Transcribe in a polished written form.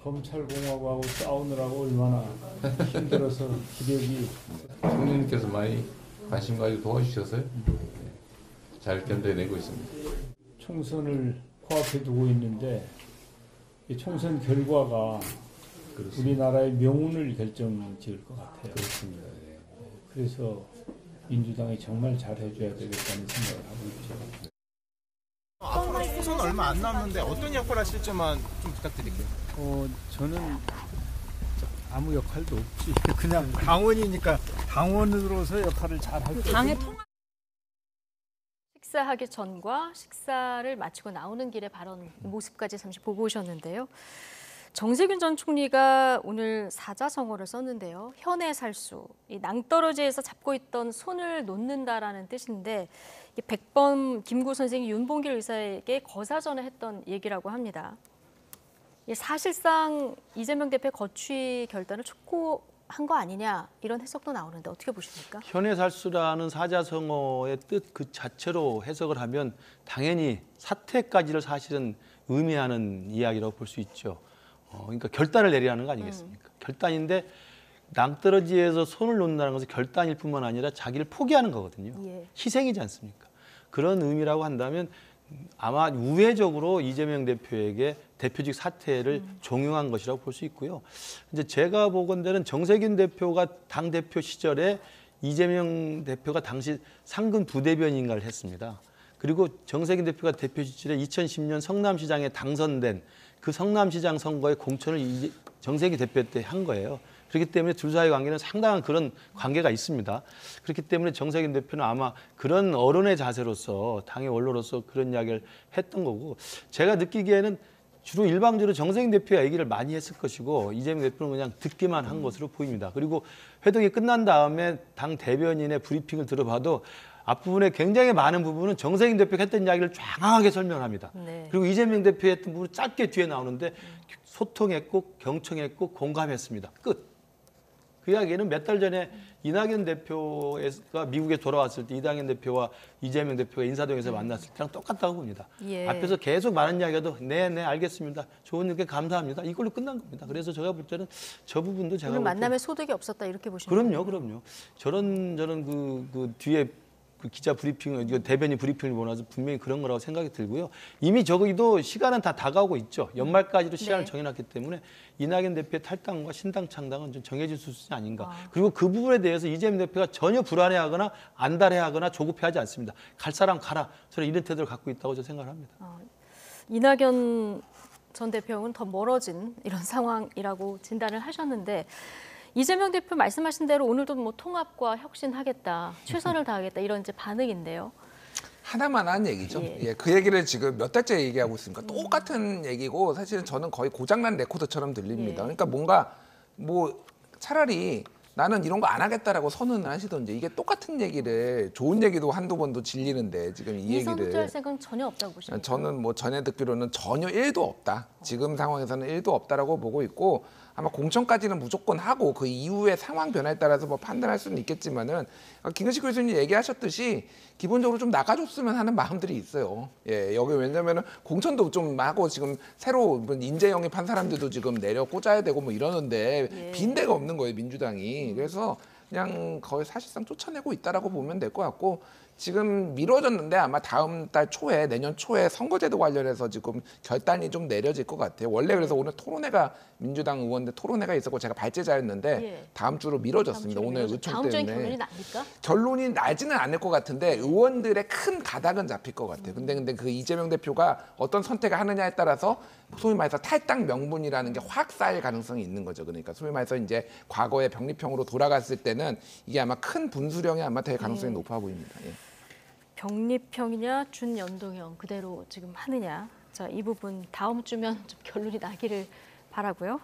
검찰공화국하고 싸우느라고 얼마나 힘들어서 기력이. 총리님께서 많이 관심 가지고 도와주셔서 잘 견뎌내고 있습니다. 총선을 코앞에 두고 있는데 이 총선 결과가 그렇습니다. 우리나라의 명운을 결정지을 것 같아요. 그렇습니다. 그래서 민주당이 정말 잘해줘야 되겠다는 생각을 하고 있죠. 앞으로 총선 얼마 안 남았는데 어떤 역할 하실지만 좀 부탁드릴게요. 저는 아무 역할도 없지. 그냥 당원이니까 당원으로서 역할을 잘 할 거예요. 당의 통합. 식사하기 전과 식사를 마치고 나오는 길의 발언 모습까지 잠시 보고 오셨는데요. 정세균 전 총리가 오늘 사자성어를 썼는데요. 현의 살수, 이 낭떠러지에서 잡고 있던 손을 놓는다라는 뜻인데 백범 김구 선생이 윤봉길 의사에게 거사전에 했던 얘기라고 합니다. 사실상 이재명 대표의 거취 결단을 촉구한 거 아니냐 이런 해석도 나오는데 어떻게 보십니까? 현의 살수라는 사자성어의 뜻 그 자체로 해석을 하면 당연히 사퇴까지를 사실은 의미하는 이야기라고 볼 수 있죠. 그러니까 결단을 내리라는 거 아니겠습니까? 결단인데 낭떠러지에서 손을 놓는다는 것은 결단일 뿐만 아니라 자기를 포기하는 거거든요. 예. 희생이지 않습니까? 그런 의미라고 한다면 아마 우회적으로 이재명 대표에게 대표직 사퇴를 종용한 것이라고 볼 수 있고요. 이제 제가 보건대는 정세균 대표가 당 대표 시절에 이재명 대표가 당시 상근 부대변인가를 했습니다. 그리고 정세균 대표가 대표 시절에 2010년 성남시장에 당선된 그 성남시장 선거의 공천을 정세균 대표 때 한 거예요. 그렇기 때문에 둘 사이의 관계는 상당한 그런 관계가 있습니다. 그렇기 때문에 정세균 대표는 아마 그런 어른의 자세로서 당의 원로로서 그런 이야기를 했던 거고, 제가 느끼기에는 주로 일방적으로 정세균 대표가 얘기를 많이 했을 것이고 이재명 대표는 그냥 듣기만 한 것으로 보입니다. 그리고 회동이 끝난 다음에 당 대변인의 브리핑을 들어봐도 앞부분에 굉장히 많은 부분은 정세균 대표가 했던 이야기를 장황하게 설명합니다. 네. 그리고 이재명 대표가 했던 부분은 짧게 뒤에 나오는데 소통했고 경청했고 공감했습니다. 끝. 그 이야기는 몇 달 전에 이낙연 대표가 미국에 돌아왔을 때 이낙연 대표와 이재명 대표가 인사동에서 만났을 때랑 똑같다고 봅니다. 예. 앞에서 계속 많은 이야기도 네 알겠습니다. 좋은 의견 감사합니다. 이걸로 끝난 겁니다. 그래서 제가 볼 때는 저 부분도 제가 오늘 볼 때는 만남에 소득이 없었다 이렇게 보시는 거예요? 그럼요. 저런 그 뒤에 그 기자 브리핑, 대변인 브리핑을 보면서 분명히 그런 거라고 생각이 들고요. 이미 저기도 시간은 다 다가오고 있죠. 연말까지도 시간을 네. 정해놨기 때문에 이낙연 대표의 탈당과 신당 창당은 좀 정해질 수준이 아닌가. 그리고 그 부분에 대해서 이재명 대표가 전혀 불안해하거나 안달해하거나 조급해하지 않습니다. 갈 사람 가라. 저는 이런 태도를 갖고 있다고 저는 생각합니다. 이낙연 전 대표는 더 멀어진 이런 상황이라고 진단을 하셨는데 이재명 대표 말씀하신 대로 오늘도 뭐 통합과 혁신하겠다, 최선을 다하겠다 이런 이제 반응인데요. 하나만 한 얘기죠. 예. 예, 그 얘기를 지금 몇 달째 얘기하고 있으니까 똑같은 얘기고 사실은 저는 거의 고장난 레코더처럼 들립니다. 예. 그러니까 뭔가 뭐 차라리 나는 이런 거 안 하겠다라고 선언을 하시던지 이게 똑같은 얘기를 좋은 얘기도 한두 번도 질리는데 지금 이 이선 얘기를 후퇴할 생각은 전혀 없다고 보십니까? 저는 뭐 전에 듣기로는 전혀 1도 없다. 지금 상황에서는 1도 없다라고 보고 있고 아마 공천까지는 무조건 하고 그 이후의 상황 변화에 따라서 뭐 판단할 수는 있겠지만은 김근식 교수님 얘기하셨듯이 기본적으로 좀 나가줬으면 하는 마음들이 있어요. 예, 여기 왜냐면은 공천도 좀 하고 지금 새로 인재 영입한 사람들도 지금 내려 꽂아야 되고 뭐 이러는데 예. 빈 데가 없는 거예요, 민주당이. 그래서 그냥 거의 사실상 쫓아내고 있다라고 보면 될 것 같고 지금 미뤄졌는데 아마 다음 달 초에 내년 초에 선거제도 관련해서 지금 결단이 좀 내려질 것 같아요. 원래 그래서 오늘 토론회가 민주당 의원들 토론회가 있었고 제가 발제자였는데 예. 다음 주로 미뤄졌습니다. 다음 주로 오늘 미뤄져- 의총 다음 주엔 때문에. 결론이 납니까? 결론이 나지는 않을 것 같은데 의원들의 큰 가닥은 잡힐 것 같아요. 근데 그 이재명 대표가 어떤 선택을 하느냐에 따라서 소위 말해서 탈당 명분이라는 게 확 쌓일 가능성이 있는 거죠. 그러니까 소위 말해서 이제 과거의 병립형으로 돌아갔을 때는 이게 아마 큰 분수령이 아마 될 가능성이 높아 보입니다. 예. 병립형이냐 준연동형 그대로 지금 하느냐. 자, 이 부분 다음 주면 좀 결론이 나기를 바라고요.